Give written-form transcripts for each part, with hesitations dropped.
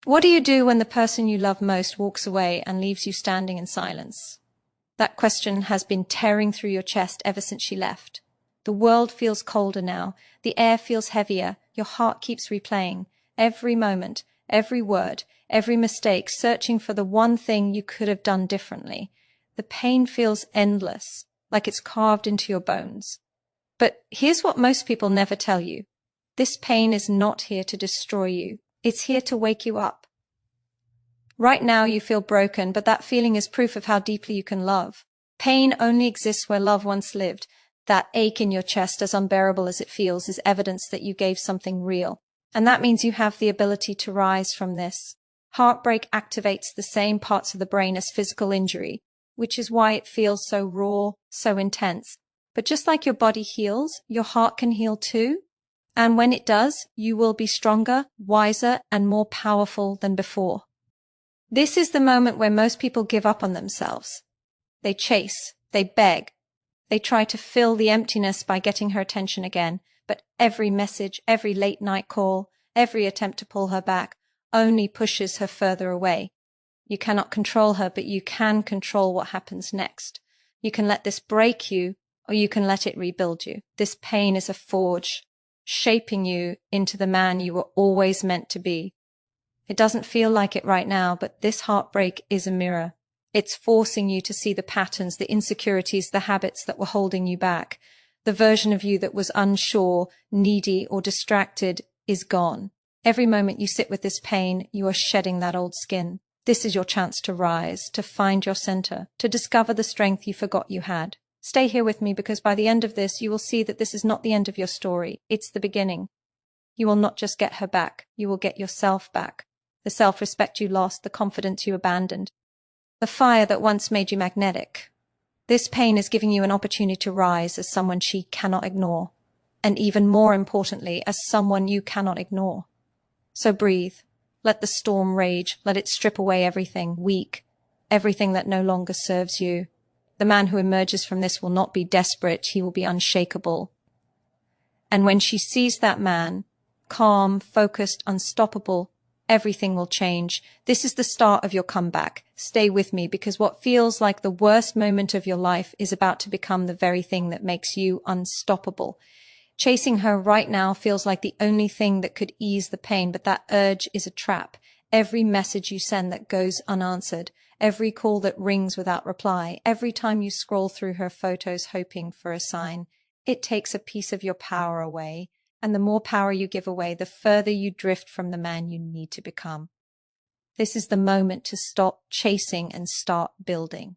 What do you do when the person you love most walks away and leaves you standing in silence? That question has been tearing through your chest ever since she left. The world feels colder now. The air feels heavier. Your heart keeps replaying every moment, every word, every mistake, searching for the one thing you could have done differently. The pain feels endless, like it's carved into your bones. But here's what most people never tell you. This pain is not here to destroy you. It's here to wake you up. Right now you feel broken, but that feeling is proof of how deeply you can love. Pain only exists where love once lived. That ache in your chest, as unbearable as it feels, is evidence that you gave something real. And that means you have the ability to rise from this. Heartbreak activates the same parts of the brain as physical injury, which is why it feels so raw, so intense. But just like your body heals, your heart can heal too. And when it does, you will be stronger, wiser, and more powerful than before. This is the moment where most people give up on themselves. They chase, they beg, they try to fill the emptiness by getting her attention again, but every message, every late night call, every attempt to pull her back only pushes her further away. You cannot control her, but you can control what happens next. You can let this break you, or you can let it rebuild you. This pain is a forge, shaping you into the man you were always meant to be. It doesn't feel like it right now, but this heartbreak is a mirror. It's forcing you to see the patterns, the insecurities, the habits that were holding you back. The version of you that was unsure, needy, or distracted is gone. Every moment you sit with this pain, you are shedding that old skin. This is your chance to rise, to find your center, to discover the strength you forgot you had. Stay here with me, because by the end of this, you will see that this is not the end of your story. It's the beginning. You will not just get her back. You will get yourself back. The self-respect you lost, the confidence you abandoned, the fire that once made you magnetic. This pain is giving you an opportunity to rise as someone she cannot ignore, and even more importantly, as someone you cannot ignore. So breathe. Let the storm rage. Let it strip away everything weak, everything that no longer serves you. The man who emerges from this will not be desperate. He will be unshakable. And when she sees that man, calm, focused, unstoppable, everything will change. This is the start of your comeback. Stay with me, because what feels like the worst moment of your life is about to become the very thing that makes you unstoppable. Chasing her right now feels like the only thing that could ease the pain, but that urge is a trap. Every message you send that goes unanswered, every call that rings without reply, every time you scroll through her photos hoping for a sign, it takes a piece of your power away. And the more power you give away, the further you drift from the man you need to become. This is the moment to stop chasing and start building.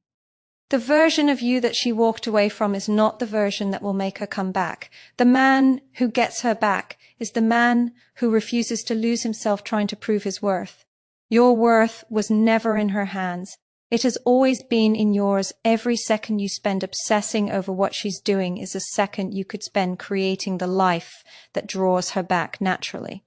The version of you that she walked away from is not the version that will make her come back. The man who gets her back is the man who refuses to lose himself trying to prove his worth. Your worth was never in her hands. It has always been in yours. Every second you spend obsessing over what she's doing is a second you could spend creating the life that draws her back naturally.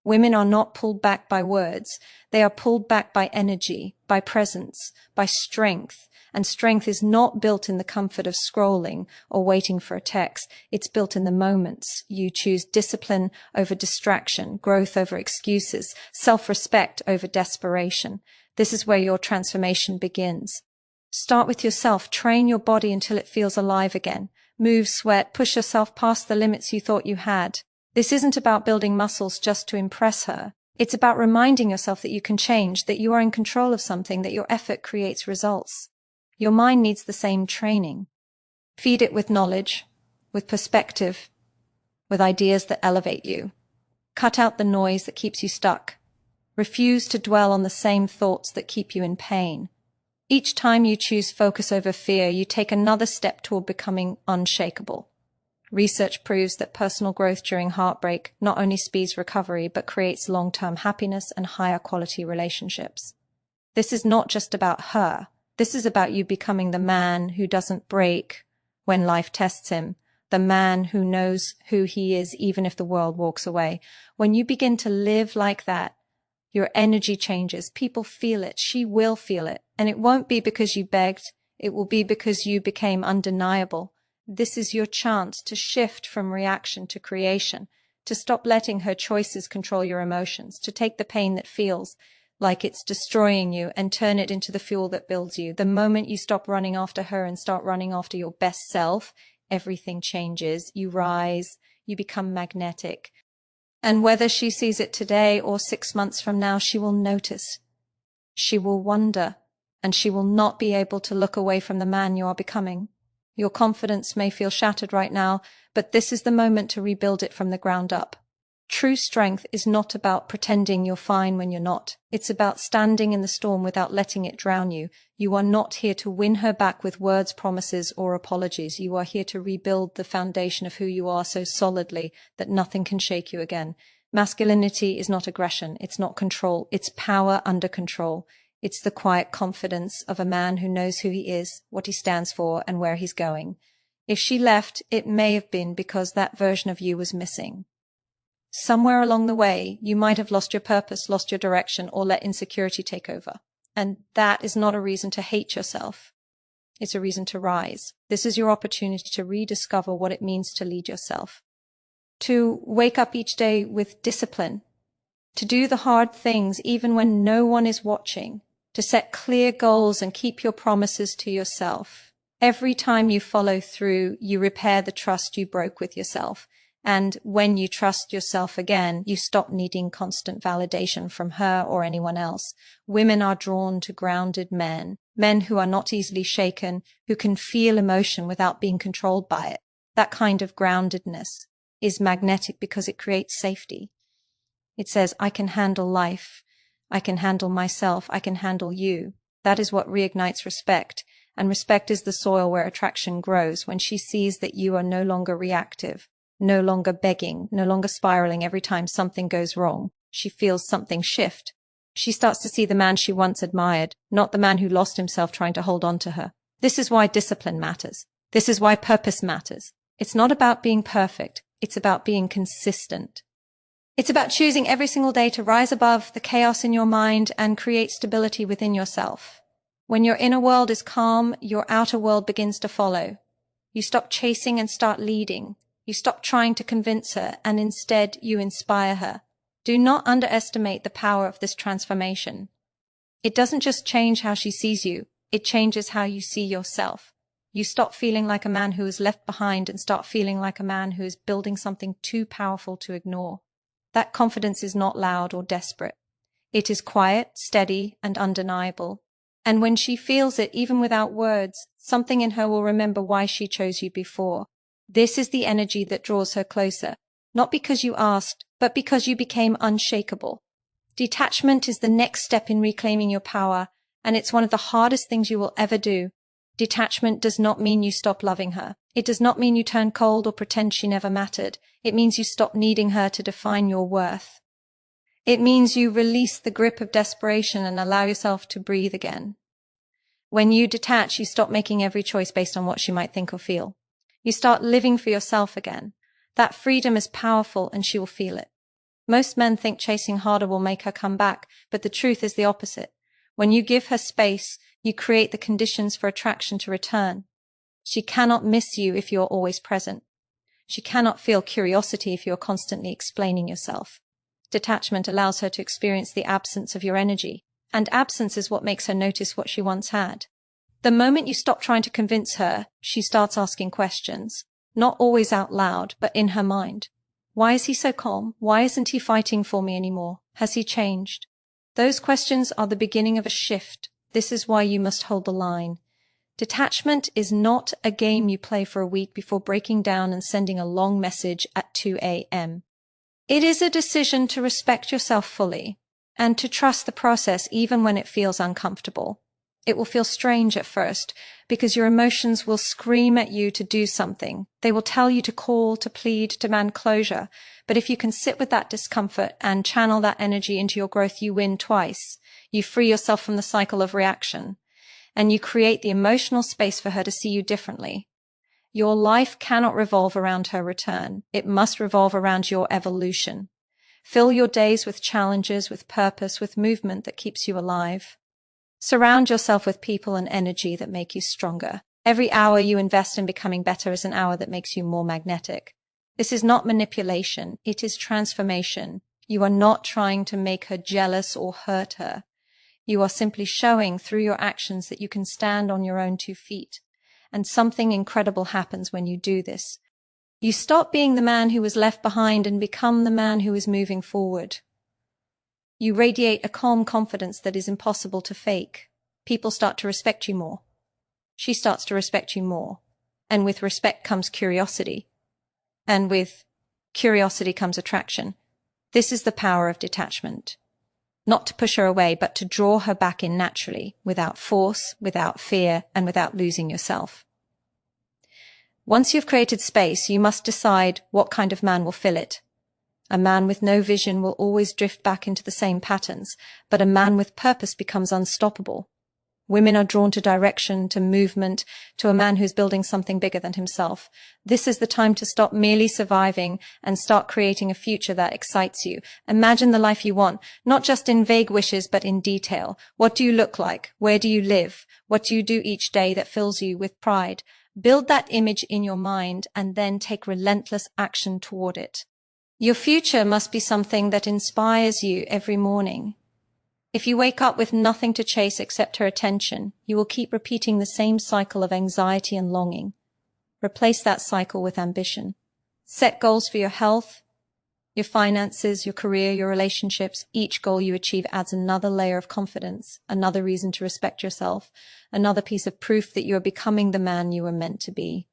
Women are not pulled back by words. They are pulled back by energy, by presence, by strength. And strength is not built in the comfort of scrolling or waiting for a text. It's built in the moments. You choose discipline over distraction, growth over excuses, self-respect over desperation. This is where your transformation begins. Start with yourself. Train your body until it feels alive again. Move, sweat, push yourself past the limits you thought you had. This isn't about building muscles just to impress her. It's about reminding yourself that you can change, that you are in control of something, that your effort creates results. Your mind needs the same training. Feed it with knowledge, with perspective, with ideas that elevate you. Cut out the noise that keeps you stuck. Refuse to dwell on the same thoughts that keep you in pain. Each time you choose focus over fear, you take another step toward becoming unshakable. Research proves that personal growth during heartbreak not only speeds recovery, but creates long-term happiness and higher quality relationships. This is not just about her. This is about you becoming the man who doesn't break when life tests him, the man who knows who he is even if the world walks away. When you begin to live like that, your energy changes. People feel it. She will feel it. And it won't be because you begged. It will be because you became undeniable. This is your chance to shift from reaction to creation, to stop letting her choices control your emotions, to take the pain that feels like it's destroying you and turn it into the fuel that builds you. The moment you stop running after her and start running after your best self, everything changes. You rise, you become magnetic. And whether she sees it today or 6 months from now, she will notice. She will wonder, and she will not be able to look away from the man you are becoming. Your confidence may feel shattered right now, but this is the moment to rebuild it from the ground up. True strength is not about pretending you're fine when you're not. It's about standing in the storm without letting it drown you. You are not here to win her back with words, promises, or apologies. You are here to rebuild the foundation of who you are so solidly that nothing can shake you again. Masculinity is not aggression. It's not control. It's power under control. It's the quiet confidence of a man who knows who he is, what he stands for, and where he's going. If she left, it may have been because that version of you was missing. Somewhere along the way, you might have lost your purpose, lost your direction, or let insecurity take over. And that is not a reason to hate yourself. It's a reason to rise. This is your opportunity to rediscover what it means to lead yourself. To wake up each day with discipline. To do the hard things even when no one is watching. To set clear goals and keep your promises to yourself. Every time you follow through, you repair the trust you broke with yourself. And when you trust yourself again, you stop needing constant validation from her or anyone else. Women are drawn to grounded men, men who are not easily shaken, who can feel emotion without being controlled by it. That kind of groundedness is magnetic because it creates safety. It says, I can handle life. I can handle myself. I can handle you. That is what reignites respect. And respect is the soil where attraction grows when she sees that you are no longer reactive. No longer begging, no longer spiraling every time something goes wrong. She feels something shift. She starts to see the man she once admired, not the man who lost himself trying to hold on to her. This is why discipline matters. This is why purpose matters. It's not about being perfect. It's about being consistent. It's about choosing every single day to rise above the chaos in your mind and create stability within yourself. When your inner world is calm, your outer world begins to follow. You stop chasing and start leading. You stop trying to convince her, and instead you inspire her. Do not underestimate the power of this transformation. It doesn't just change how she sees you, it changes how you see yourself. You stop feeling like a man who is left behind and start feeling like a man who is building something too powerful to ignore. That confidence is not loud or desperate. It is quiet, steady, and undeniable. And when she feels it, even without words, something in her will remember why she chose you before. This is the energy that draws her closer, not because you asked, but because you became unshakable. Detachment is the next step in reclaiming your power, and it's one of the hardest things you will ever do. Detachment does not mean you stop loving her. It does not mean you turn cold or pretend she never mattered. It means you stop needing her to define your worth. It means you release the grip of desperation and allow yourself to breathe again. When you detach, you stop making every choice based on what she might think or feel. You start living for yourself again. That freedom is powerful and she will feel it. Most men think chasing harder will make her come back, but the truth is the opposite. When you give her space, you create the conditions for attraction to return. She cannot miss you if you're always present. She cannot feel curiosity if you're constantly explaining yourself. Detachment allows her to experience the absence of your energy, and absence is what makes her notice what she once had. The moment you stop trying to convince her, she starts asking questions, not always out loud, but in her mind. Why is he so calm? Why isn't he fighting for me anymore? Has he changed? Those questions are the beginning of a shift. This is why you must hold the line. Detachment is not a game you play for a week before breaking down and sending a long message at 2 a.m. It is a decision to respect yourself fully and to trust the process even when it feels uncomfortable. It will feel strange at first because your emotions will scream at you to do something. They will tell you to call, to plead, demand closure. But if you can sit with that discomfort and channel that energy into your growth, you win twice. You free yourself from the cycle of reaction, and you create the emotional space for her to see you differently. Your life cannot revolve around her return. It must revolve around your evolution. Fill your days with challenges, with purpose, with movement that keeps you alive. Surround yourself with people and energy that make you stronger. Every hour you invest in becoming better is an hour that makes you more magnetic. This is not manipulation. It is transformation. You are not trying to make her jealous or hurt her. You are simply showing through your actions that you can stand on your own 2 feet. And something incredible happens when you do this. You stop being the man who was left behind and become the man who is moving forward. You radiate a calm confidence that is impossible to fake. People start to respect you more. She starts to respect you more. And with respect comes curiosity. And with curiosity comes attraction. This is the power of detachment. Not to push her away, but to draw her back in naturally, without force, without fear, and without losing yourself. Once you've created space, you must decide what kind of man will fill it. A man with no vision will always drift back into the same patterns, but a man with purpose becomes unstoppable. Women are drawn to direction, to movement, to a man who's building something bigger than himself. This is the time to stop merely surviving and start creating a future that excites you. Imagine the life you want, not just in vague wishes, but in detail. What do you look like? Where do you live? What do you do each day that fills you with pride? Build that image in your mind and then take relentless action toward it. Your future must be something that inspires you every morning. If you wake up with nothing to chase except her attention, you will keep repeating the same cycle of anxiety and longing. Replace that cycle with ambition. Set goals for your health, your finances, your career, your relationships. Each goal you achieve adds another layer of confidence, another reason to respect yourself, another piece of proof that you are becoming the man you were meant to be.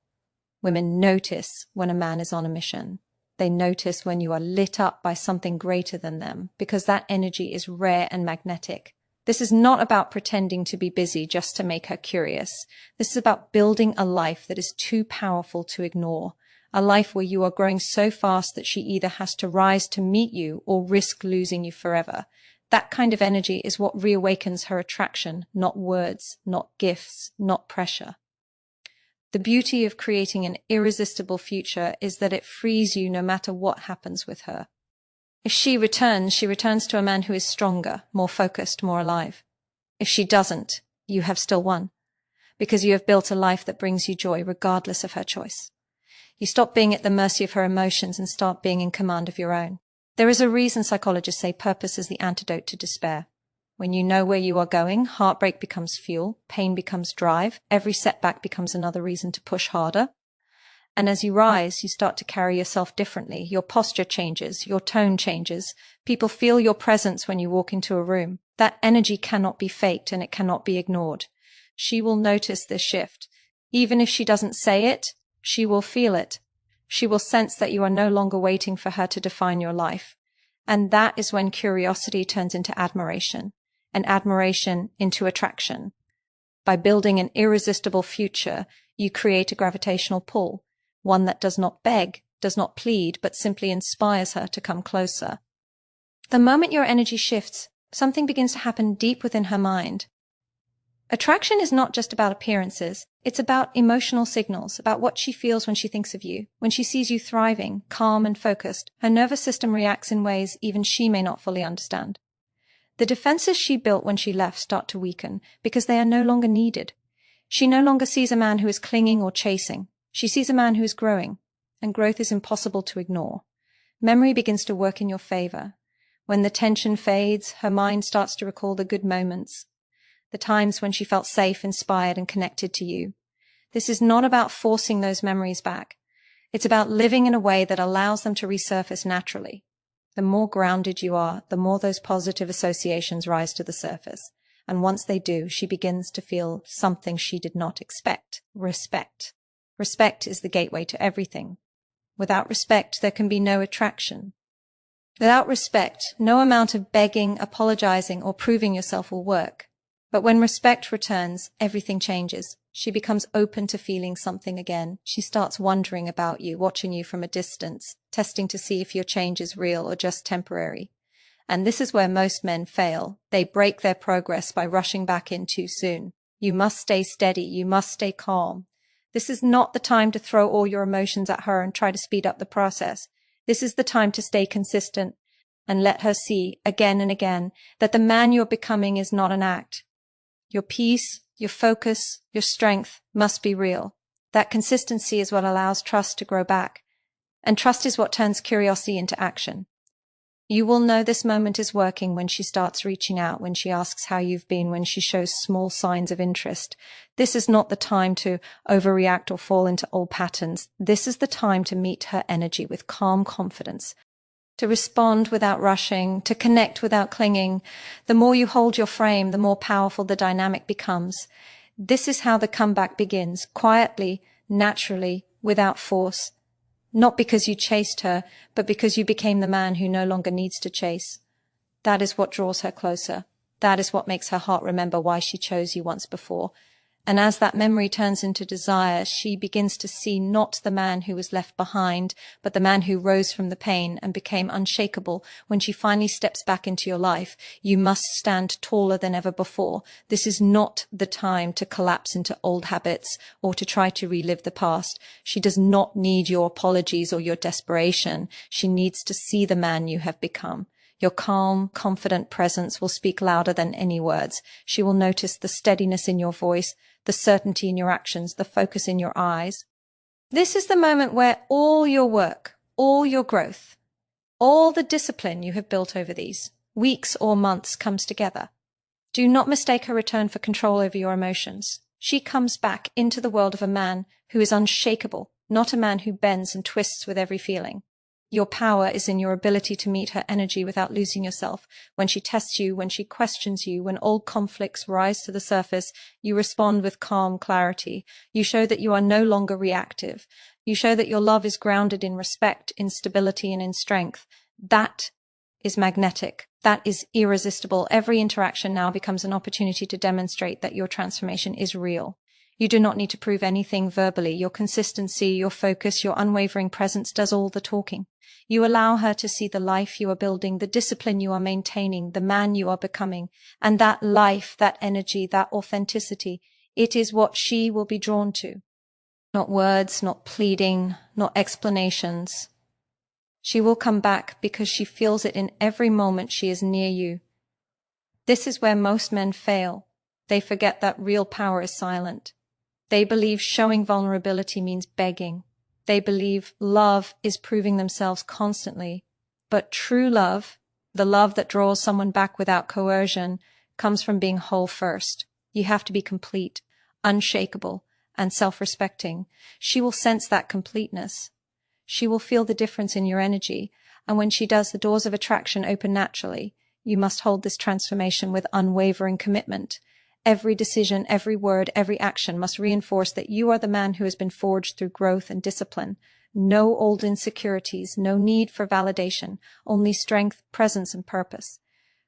Women notice when a man is on a mission. They notice when you are lit up by something greater than them, because that energy is rare and magnetic. This is not about pretending to be busy just to make her curious. This is about building a life that is too powerful to ignore, a life where you are growing so fast that she either has to rise to meet you or risk losing you forever. That kind of energy is what reawakens her attraction, not words, not gifts, not pressure. The beauty of creating an irresistible future is that it frees you no matter what happens with her. If she returns to a man who is stronger, more focused, more alive. If she doesn't, you have still won, because you have built a life that brings you joy regardless of her choice. You stop being at the mercy of her emotions and start being in command of your own. There is a reason psychologists say purpose is the antidote to despair. When you know where you are going, heartbreak becomes fuel, pain becomes drive, every setback becomes another reason to push harder. And as you rise, you start to carry yourself differently. Your posture changes, your tone changes. People feel your presence when you walk into a room. That energy cannot be faked and it cannot be ignored. She will notice this shift. Even if she doesn't say it, she will feel it. She will sense that you are no longer waiting for her to define your life. And that is when curiosity turns into admiration, and admiration into attraction. By building an irresistible future, you create a gravitational pull, one that does not beg, does not plead, but simply inspires her to come closer. The moment your energy shifts, something begins to happen deep within her mind. Attraction is not just about appearances. It's about emotional signals, about what she feels when she thinks of you. When she sees you thriving, calm and focused, her nervous system reacts in ways even she may not fully understand. The defenses she built when she left start to weaken because they are no longer needed. She no longer sees a man who is clinging or chasing. She sees a man who is growing, and growth is impossible to ignore. Memory begins to work in your favor. When the tension fades, her mind starts to recall the good moments, the times when she felt safe, inspired, and connected to you. This is not about forcing those memories back. It's about living in a way that allows them to resurface naturally. The more grounded you are, the more those positive associations rise to the surface. And once they do, she begins to feel something she did not expect: respect. Respect is the gateway to everything. Without respect, there can be no attraction. Without respect, no amount of begging, apologizing, or proving yourself will work. But when respect returns, everything changes. She becomes open to feeling something again. She starts wondering about you, watching you from a distance, testing to see if your change is real or just temporary. And this is where most men fail. They break their progress by rushing back in too soon. You must stay steady. You must stay calm. This is not the time to throw all your emotions at her and try to speed up the process. This is the time to stay consistent and let her see again and again that the man you're becoming is not an act. Your peace, your focus, your strength must be real. That consistency is what allows trust to grow back. And trust is what turns curiosity into action. You will know this moment is working when she starts reaching out, when she asks how you've been, when she shows small signs of interest. This is not the time to overreact or fall into old patterns. This is the time to meet her energy with calm confidence, to respond without rushing, to connect without clinging. The more you hold your frame, the more powerful the dynamic becomes. This is how the comeback begins, quietly, naturally, without force. Not because you chased her, but because you became the man who no longer needs to chase. That is what draws her closer. That is what makes her heart remember why she chose you once before. And as that memory turns into desire, she begins to see not the man who was left behind, but the man who rose from the pain and became unshakable. When she finally steps back into your life, you must stand taller than ever before. This is not the time to collapse into old habits or to try to relive the past. She does not need your apologies or your desperation. She needs to see the man you have become. Your calm, confident presence will speak louder than any words. She will notice the steadiness in your voice, the certainty in your actions, the focus in your eyes. This is the moment where all your work, all your growth, all the discipline you have built over these weeks or months comes together. Do not mistake her return for control over your emotions. She comes back into the world of a man who is unshakable, not a man who bends and twists with every feeling. Your power is in your ability to meet her energy without losing yourself. When she tests you, when she questions you, when old conflicts rise to the surface, you respond with calm clarity. You show that you are no longer reactive. You show that your love is grounded in respect, in stability, and in strength. That is magnetic. That is irresistible. Every interaction now becomes an opportunity to demonstrate that your transformation is real. You do not need to prove anything verbally. Your consistency, your focus, your unwavering presence does all the talking. You allow her to see the life you are building, the discipline you are maintaining, the man you are becoming, and that life, that energy, that authenticity, it is what she will be drawn to. Not words, not pleading, not explanations. She will come back because she feels it in every moment she is near you. This is where most men fail. They forget that real power is silent. They believe showing vulnerability means begging. They believe love is proving themselves constantly. But true love, the love that draws someone back without coercion, comes from being whole first. You have to be complete, unshakable, and self-respecting. She will sense that completeness. She will feel the difference in your energy, and when she does, the doors of attraction open naturally. You must hold this transformation with unwavering commitment. Every decision, every word, every action must reinforce that you are the man who has been forged through growth and discipline. No old insecurities, no need for validation, only strength, presence, and purpose.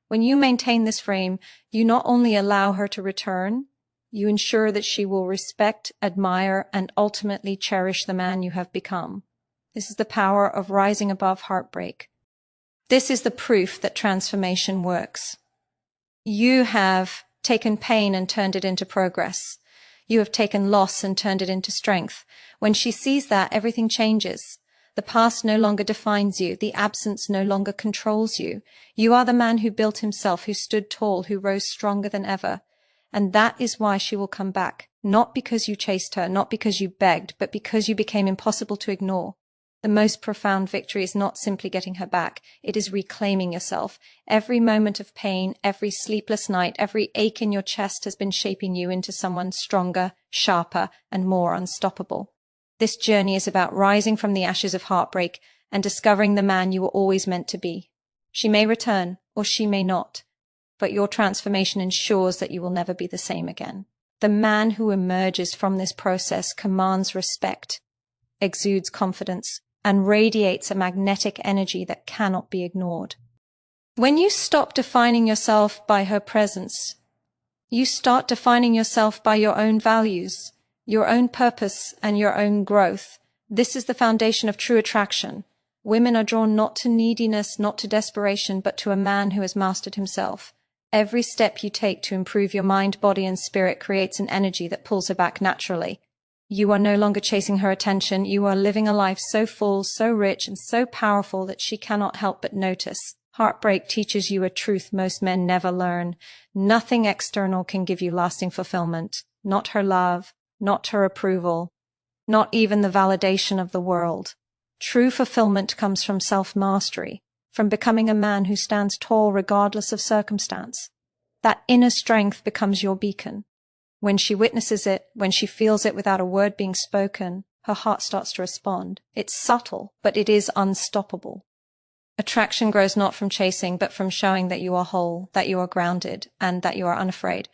When you maintain this frame, you not only allow her to return, you ensure that she will respect, admire, and ultimately cherish the man you have become. This is the power of rising above heartbreak. This is the proof that transformation works. You have taken pain and turned it into progress. You have taken loss and turned it into strength. When she sees that, everything changes. The past no longer defines you. The absence no longer controls you. You are the man who built himself, who stood tall, who rose stronger than ever. And that is why she will come back. Not because you chased her, not because you begged, but because you became impossible to ignore. The most profound victory is not simply getting her back. It is reclaiming yourself. Every moment of pain, every sleepless night, every ache in your chest has been shaping you into someone stronger, sharper, and more unstoppable. This journey is about rising from the ashes of heartbreak and discovering the man you were always meant to be. She may return, or she may not, but your transformation ensures that you will never be the same again. The man who emerges from this process commands respect, exudes confidence, and radiates a magnetic energy that cannot be ignored. When you stop defining yourself by her presence, you start defining yourself by your own values, your own purpose, and your own growth. This is the foundation of true attraction. Women are drawn not to neediness, not to desperation, but to a man who has mastered himself. Every step you take to improve your mind, body, and spirit creates an energy that pulls her back naturally. You are no longer chasing her attention. You are living a life so full, so rich, and so powerful that she cannot help but notice. Heartbreak teaches you a truth most men never learn. Nothing external can give you lasting fulfillment. Not her love, not her approval, not even the validation of the world. True fulfillment comes from self-mastery, from becoming a man who stands tall regardless of circumstance. That inner strength becomes your beacon. When she witnesses it, when she feels it without a word being spoken, her heart starts to respond. It's subtle, but it is unstoppable. Attraction grows not from chasing, but from showing that you are whole, that you are grounded, and that you are unafraid.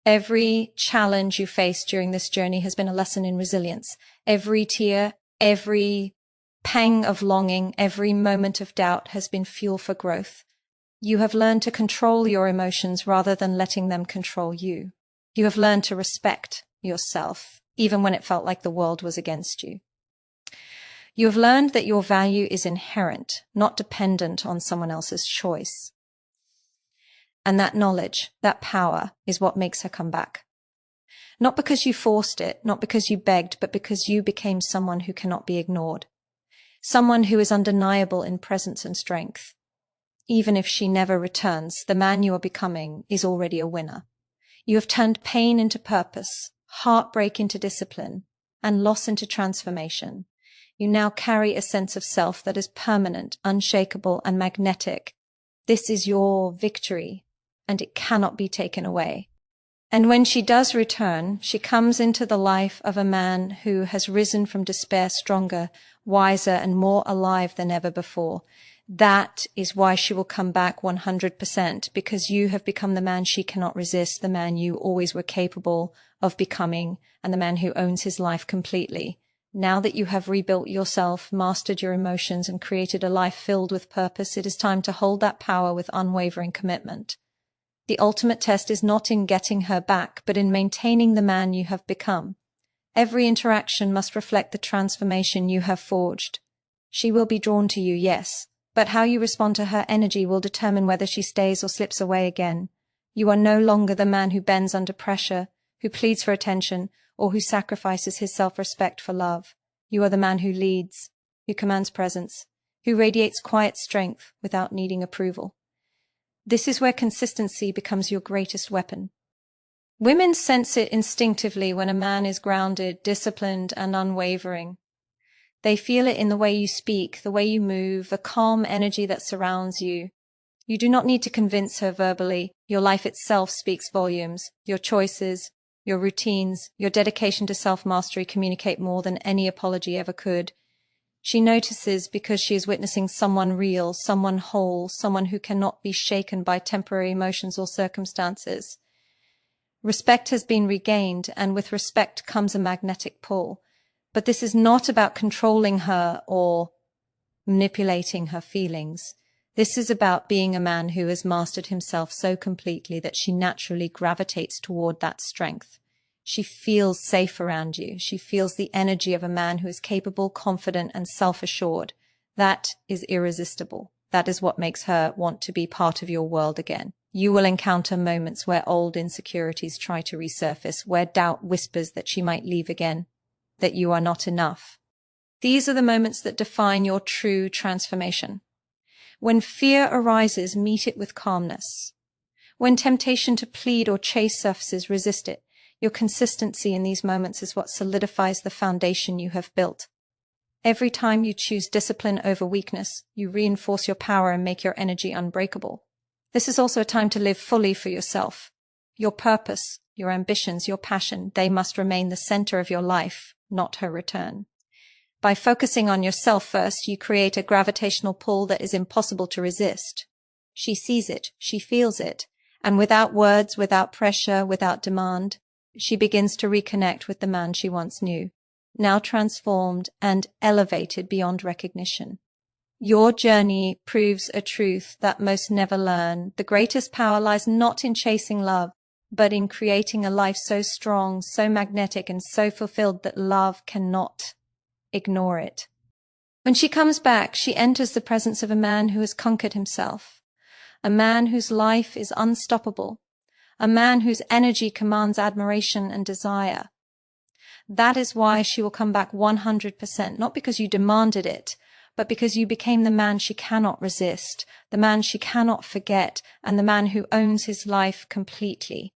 Every challenge you face during this journey has been a lesson in resilience. Every tear, every pang of longing, every moment of doubt has been fuel for growth. You have learned to control your emotions rather than letting them control you. You have learned to respect yourself, even when it felt like the world was against you. You have learned that your value is inherent, not dependent on someone else's choice. And that knowledge, that power, is what makes her come back. Not because you forced it, not because you begged, but because you became someone who cannot be ignored. Someone who is undeniable in presence and strength. Even if she never returns, the man you are becoming is already a winner. You have turned pain into purpose, heartbreak into discipline, and loss into transformation. You now carry a sense of self that is permanent, unshakable, and magnetic. This is your victory, and it cannot be taken away. And when she does return, she comes into the life of a man who has risen from despair stronger, wiser, and more alive than ever before. That is why she will come back 100%, because you have become the man she cannot resist, the man you always were capable of becoming, and the man who owns his life completely. Now that you have rebuilt yourself, mastered your emotions, and created a life filled with purpose, it is time to hold that power with unwavering commitment. The ultimate test is not in getting her back, but in maintaining the man you have become. Every interaction must reflect the transformation you have forged. She will be drawn to you, yes, but how you respond to her energy will determine whether she stays or slips away again. You are no longer the man who bends under pressure, who pleads for attention, or who sacrifices his self-respect for love. You are the man who leads, who commands presence, who radiates quiet strength without needing approval. This is where consistency becomes your greatest weapon. Women sense it instinctively when a man is grounded, disciplined, and unwavering. They feel it in the way you speak, the way you move, the calm energy that surrounds you. You do not need to convince her verbally. Your life itself speaks volumes. Your choices, your routines, your dedication to self-mastery communicate more than any apology ever could. She notices because she is witnessing someone real, someone whole, someone who cannot be shaken by temporary emotions or circumstances. Respect has been regained, and with respect comes a magnetic pull. But this is not about controlling her or manipulating her feelings. This is about being a man who has mastered himself so completely that she naturally gravitates toward that strength. She feels safe around you. She feels the energy of a man who is capable, confident, and self-assured. That is irresistible. That is what makes her want to be part of your world again. You will encounter moments where old insecurities try to resurface, where doubt whispers that she might leave again, that you are not enough. These are the moments that define your true transformation. When fear arises, meet it with calmness. When temptation to plead or chase surfaces, resist it. Your consistency in these moments is what solidifies the foundation you have built. Every time you choose discipline over weakness, you reinforce your power and make your energy unbreakable. This is also a time to live fully for yourself. Your purpose, your ambitions, your passion, they must remain the center of your life, not her return. By focusing on yourself first, you create a gravitational pull that is impossible to resist. She sees it, she feels it, and without words, without pressure, without demand, she begins to reconnect with the man she once knew, now transformed and elevated beyond recognition. Your journey proves a truth that most never learn. The greatest power lies not in chasing love, but in creating a life so strong, so magnetic, and so fulfilled that love cannot ignore it. When she comes back, she enters the presence of a man who has conquered himself, a man whose life is unstoppable, a man whose energy commands admiration and desire. That is why she will come back 100%, not because you demanded it, but because you became the man she cannot resist, the man she cannot forget, and the man who owns his life completely.